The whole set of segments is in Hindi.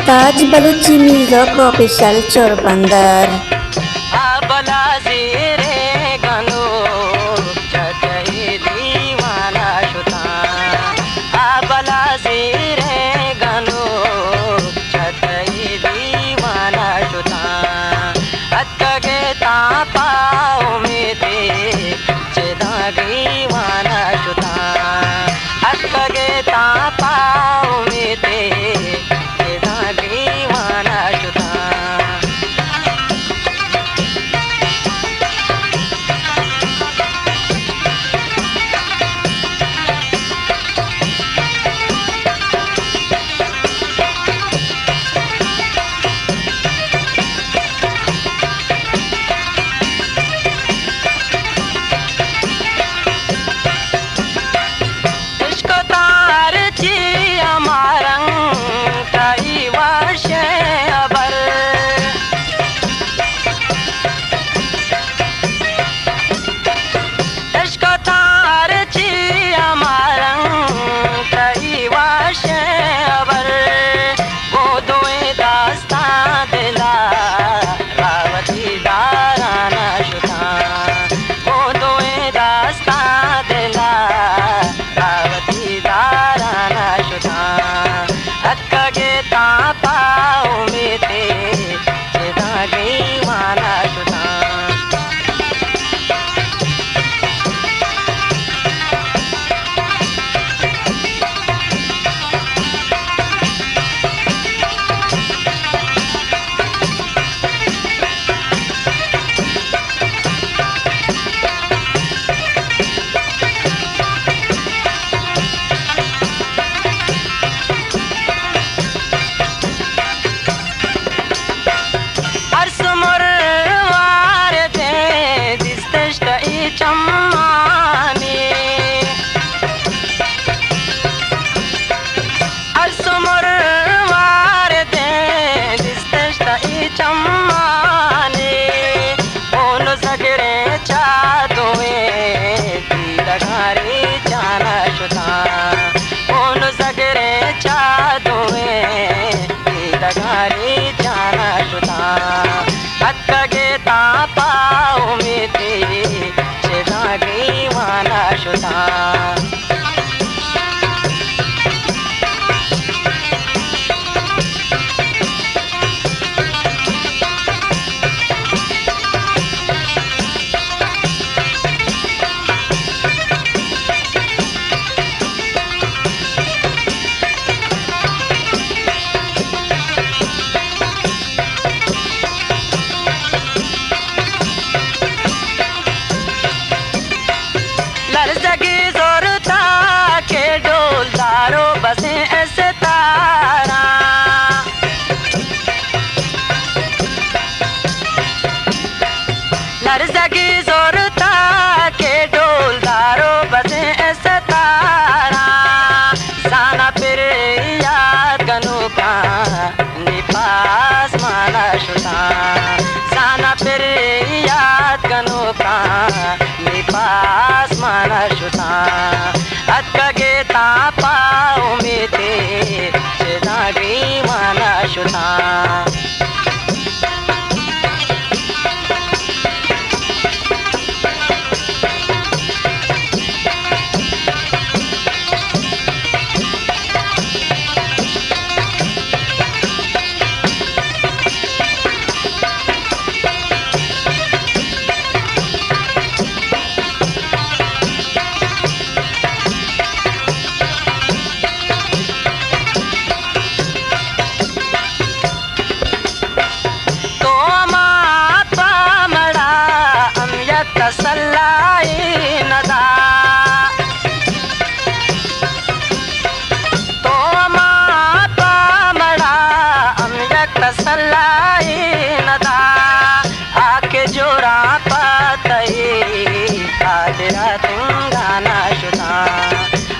ताज बलूची म्यूजिक ऑफिशियल चोरबंदर। आबला रे गनो चटई दीवाना शुता आबला रे गनो चटई दीवाना शुता अत्तगे तापाओ में ते चेदा दीवाना शुता अत्तगे तापाओ में ते चेदा दीवाना शुता तापाओ में ते चेदा दीवाना शुता पास माना शुता अत्कगे तापाओ में ते चेदा दीवाना शुता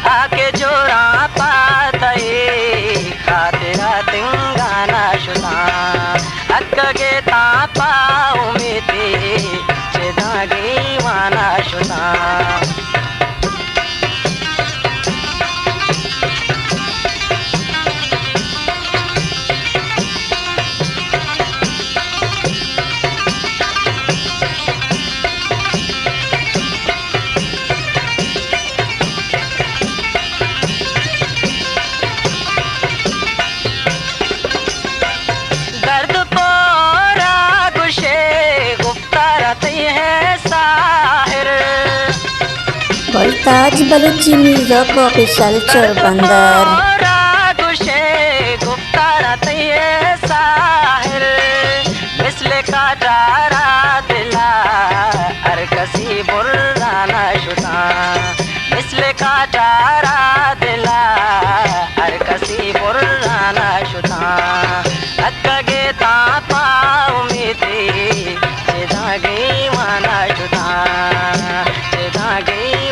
आके जोरा पातई खातिरा तिंगाना शुता अत्कगे तापाओ में ते चेदा दीवाना शुता राज बलूची म्यूजिक ऑफिशियल चोरबंदर रागुशे गुप्तारा तये साहिर मिसले काटारा दिला हर कसी बुर्राना शुदा मिसले काटारा दिला हर कसी बुर्राना शुदा अक्कगे तापा उम्मीदी चिदागी माना शुदा चिदागी